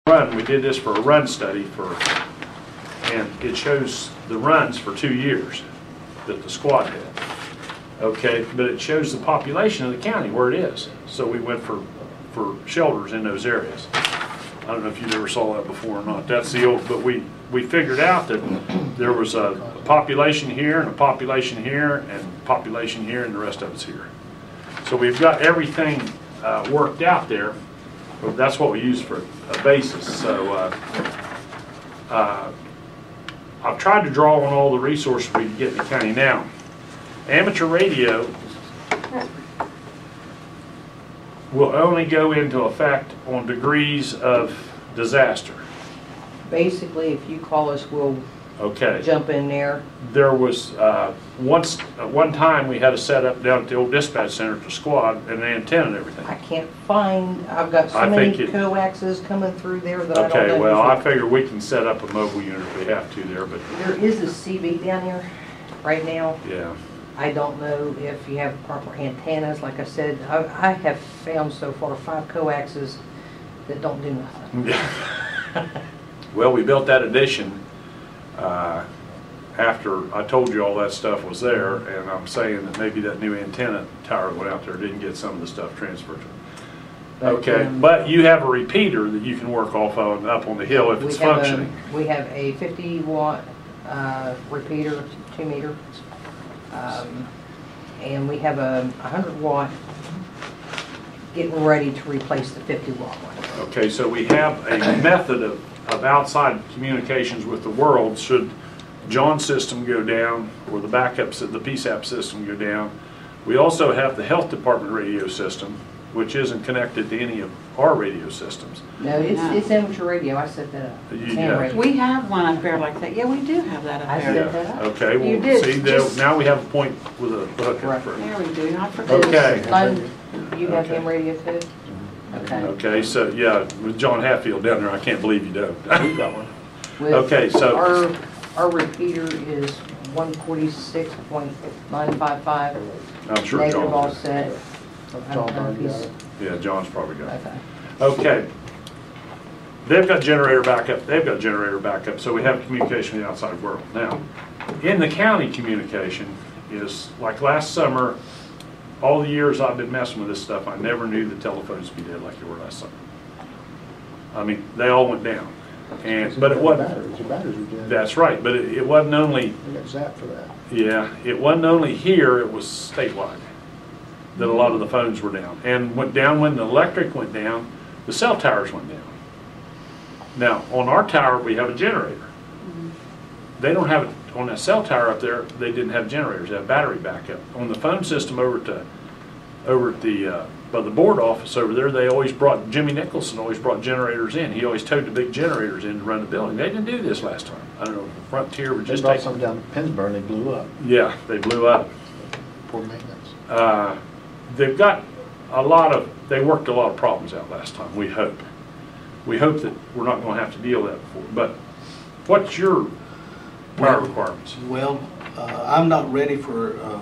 Run. We did this for a run study and it shows the runs for 2 years that the squad had. Okay, but it shows the population of the county where it is. So we went for shelters in those areas. I don't know if you ever saw that before or not. That's the old, but we figured out that there was a population here and a population here and a population here and the rest of it's here. So we've got everything worked out there. But that's what we use for a basis. So I've tried to draw on all the resources we can get in the county now. Amateur radio will only go into effect on degrees of disaster. Basically, if you call us, we'll jump in there. There was one time we had to set up down at the old dispatch center to squad and an antenna and everything. I can't find, I've got so many coaxes coming through there that I don't know. Okay, well, I figure we can set up a mobile unit if we have to there, but there is a CB down here right now. Yeah. I don't know if you have proper antennas. Like I said, I have found so far 5 coaxes that don't do nothing. Yeah. Well, we built that addition after I told you all that stuff was there, and I'm saying that maybe that new antenna tower that went out there didn't get some of the stuff transferred to it. Okay, but you have a repeater that you can work off of up on the hill if it's functioning. We have a 50-watt repeater, 2 meter. And we have a 100-watt getting ready to replace the 50-watt one. Okay, so we have a method of outside communications with the world should John's system go down or the backups of the PSAP system go down. We also have the health department radio system, which isn't connected to any of our radio systems. No, it's amateur radio. I set that up. We have one up there like that. Yeah, we do have that up there. I set that up. Okay, well, you did. See, now we have a point with a hook. Right. There we do. I forgot. Okay. You have ham radio too? Okay. Okay, so yeah, with John Hatfield down there, I can't believe you don't. We've got one. Okay, so our repeater is 146.955. I'm sure Negative John. offset. Yeah, John's probably got it. Okay. Okay. They've got generator backup. They've got generator backup. So we have communication with the outside world. Now, in the county, communication is like last summer. All the years I've been messing with this stuff, I never knew the telephones would be dead like they were last summer. I mean, they all went down. But it wasn't. Your batteries were dead. That's right. But it wasn't only. We got zapped for that. Yeah, it wasn't only here. It was statewide that a lot of the phones were down, and went down when the electric went down. The cell towers went down. Now on our tower we have a generator. They don't have it on that cell tower up there. They didn't have generators. They have battery backup. On the phone system over at the by the board office over there, they always brought, Jimmy Nicholson always brought generators in. He always towed the big generators in to run the building. They didn't do this last time. I don't know, Frontier would just take some down to Pennsburg and they blew up. Yeah, they blew up. Poor maintenance. They've got a lot of, they worked a lot of problems out last time, we hope. We hope that we're not going to have to deal with that before. But what's your power requirements? Well, I'm not ready for a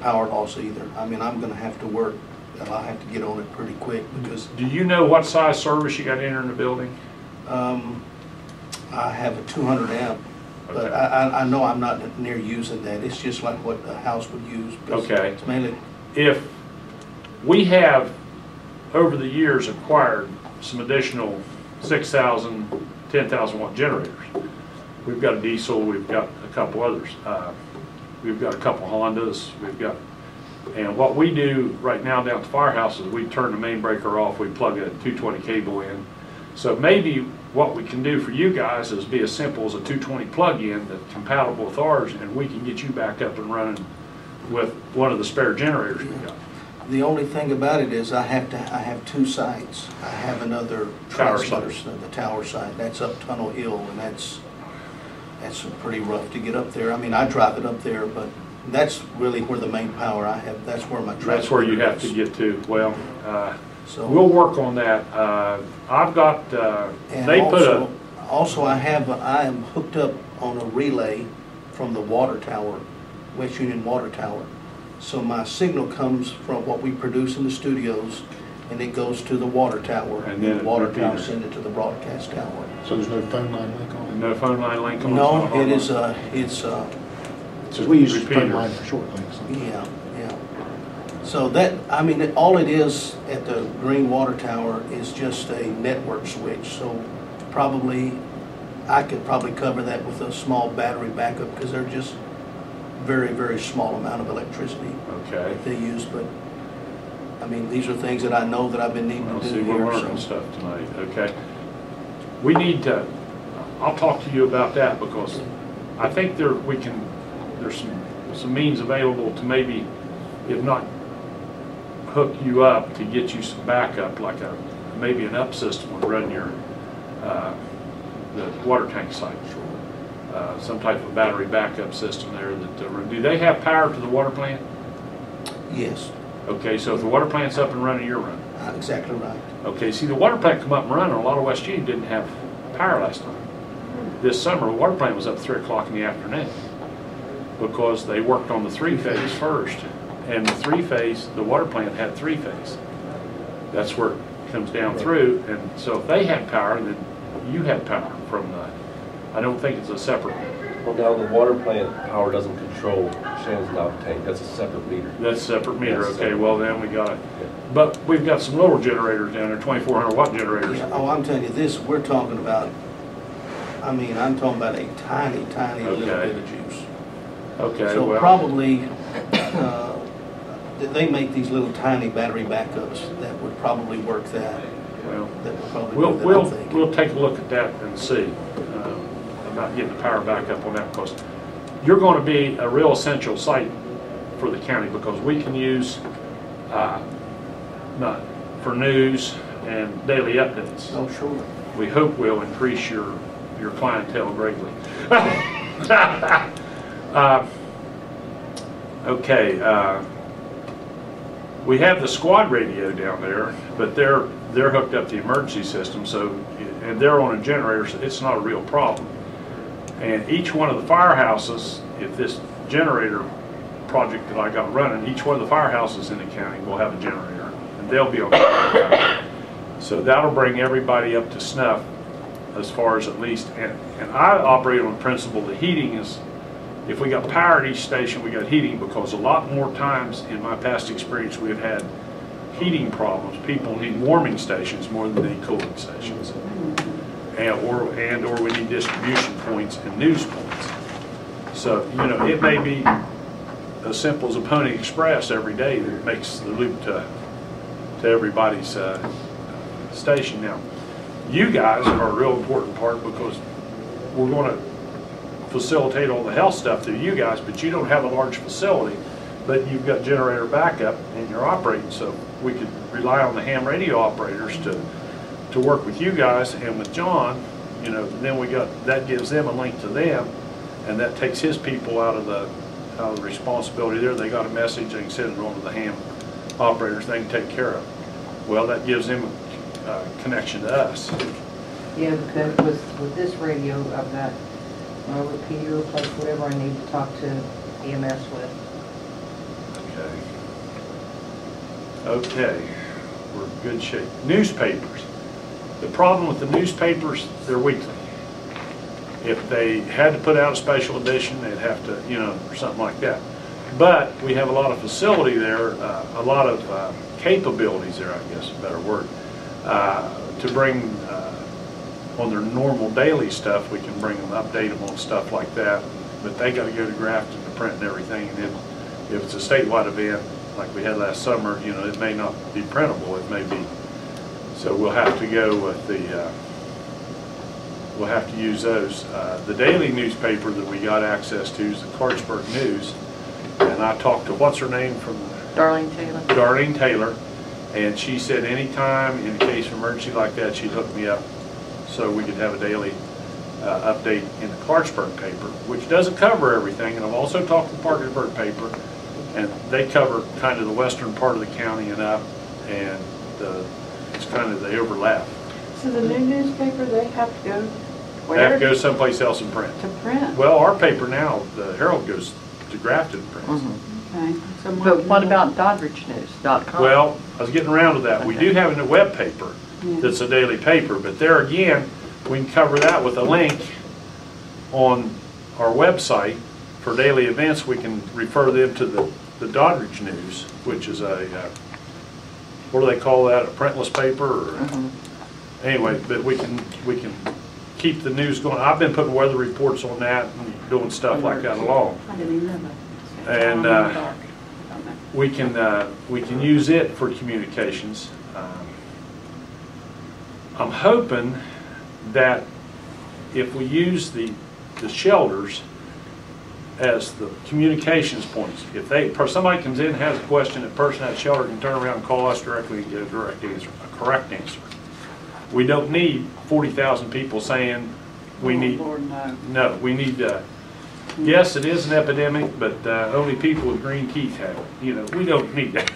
power loss either. I mean, I'm going to have to work, and I have to get on it pretty quick because. Do you know what size service you got in the building? I have a 200 amp, but okay. I know I'm not near using that. It's just like what a house would use. Okay. It's mainly. If we have over the years acquired some additional 6,000, 10,000 watt generators. We've got a diesel, we've got a couple others. We've got a couple Hondas, and what we do right now down at the firehouse is we turn the main breaker off, we plug a 220 cable in. So maybe what we can do for you guys is be as simple as a 220 plug-in that's compatible with ours, and we can get you back up and running with one of the spare generators we got. The only thing about it is I have 2 sites. I have another tower transmitter, site. the tower site. That's up Tunnel Hill, and that's pretty rough to get up there. I mean, I drive it up there, but that's really where the main power I have. That's where my That's where you have to get to. Well, so we'll work on that. I've got. Also, I am hooked up on a relay from the water tower, West Union Water Tower. So my signal comes from what we produce in the studios, and it goes to the water tower. And then the water repeater. tower send it to the broadcast tower. So there's no phone line link on it? No phone line link on No, it? it is, it's, Because we use the Repeater. phone line for short links. yeah, yeah. So that, I mean, all it is at the Green Water Tower is just a network switch. So probably, I could probably cover that with a small battery backup because they're just very, very small amount of electricity Okay. that they use. But, I mean, these are things that I know that I've been needing Well, to see, do we're here. learning So. stuff tonight, okay? We need to, I'll talk to you about that because I think there's some means available to maybe, if not hook you up, to get you some backup, like maybe an up system would run your, the water tank site. Some type of battery backup system there that, do they have power to the water plant? Yes, Okay, so if the water plant's up and running, you're running. exactly right. Okay, see, the water plant come up and running, a lot of West Union didn't have power last time. This summer, the water plant was up 3 o'clock in the afternoon because they worked on the three-phase first. And the three-phase, the water plant had three-phase. That's where it comes down through, and so if they had power, then you had power from the, I don't think it's a separate, Well, now the water plant power doesn't control Shannon's Knob tank, that's a separate meter. that's a separate meter, Yes, okay, separate. well then we got it. But we've got some lower generators down there, 2,400 watt generators. Yeah, oh, I'm telling you, this, we're talking about, I mean, I'm talking about a tiny, tiny little Okay. bit of juice. Okay, So well, probably, they make these little tiny battery backups that would probably work that, well, that would probably we'll, work that, we'll, I'm thinking. we'll take a look at that and see about getting the power back up on that because you're going to be a real essential site for the county because we can use, not for news and daily updates. Oh, sure. We hope will increase your clientele greatly. Okay, we have the squad radio down there, but they're hooked up to the emergency system, so, and they're on a generator, so it's not a real problem. And each one of the firehouses, if this generator project that I got running, each one of the firehouses in the county will have a generator, and they'll be on. So that'll bring everybody up to snuff as far as at least, and I operate on the principle that heating is, if we got power at each station, we got heating, because a lot more times in my past experience, we've had heating problems. People need warming stations more than they need cooling stations. And or we need distribution points and news points. So, you know, it may be as simple as a Pony Express every day that makes the loop to everybody's station. Now, you guys are a real important part because we're going to facilitate all the health stuff through you guys, but you don't have a large facility, but you've got generator backup and you're operating, so we could rely on the ham radio operators to work with you guys and with John. You know, then we got, that gives them a link to them, and that takes his people out of the responsibility there. They got a message, they can send it on to the ham operators, they can take care of it. Well, that gives them a connection to us. Yeah, because with this radio, I've got my repeater, plus whatever I need to talk to EMS with. Okay, we're in good shape. Newspapers. The problem with the newspapers, they're weekly. If they had to put out a special edition, they'd have to, you know, or something like that. But we have a lot of facility there, a lot of capabilities there, I guess is a better word, to bring on their normal daily stuff. We can bring them, update them on stuff like that. But they got to go to Grafton to print and everything. And then if it's a statewide event, like we had last summer, you know, it may not be printable, it may be. So we'll have to go with the, we'll have to use those. The daily newspaper that we got access to is the Clarksburg News. And I talked to, what's her name from? Darlene Taylor. Darlene Taylor. And she said anytime in case of emergency like that, she'd hook me up so we could have a daily update in the Clarksburg paper, which doesn't cover everything. And I've also talked to the Parkersburg paper, and they cover kind of the western part of the county and up, and it's kind of, they overlap. So the new newspaper, they have to go They where? have to go someplace else and print. To print. Well, our paper now, the Herald, goes to Grafton and prints. Okay. So But what about DoddridgeNews.com? Well, I was getting around to that. We do have a web paper Yeah. that's a daily paper, but there again, we can cover that with a link on our website for daily events. We can refer them to the Doddridge News, which is a, what do they call that, a printless paper? Or anyway, but we can keep the news going. I've been putting weather reports on that and doing stuff like that along. I didn't even know that. And, I'm in the dark. I don't know. we can use it for communications. I'm hoping that if we use the shelters as the communications points, if somebody comes in and has a question, a person at the shelter can turn around and call us directly and get a direct answer, a correct answer. We don't need 40,000 people saying we Oh, need. Lord, no. No, we need. Yes, it is an epidemic, but only people with green teeth have it. You know, we don't need that.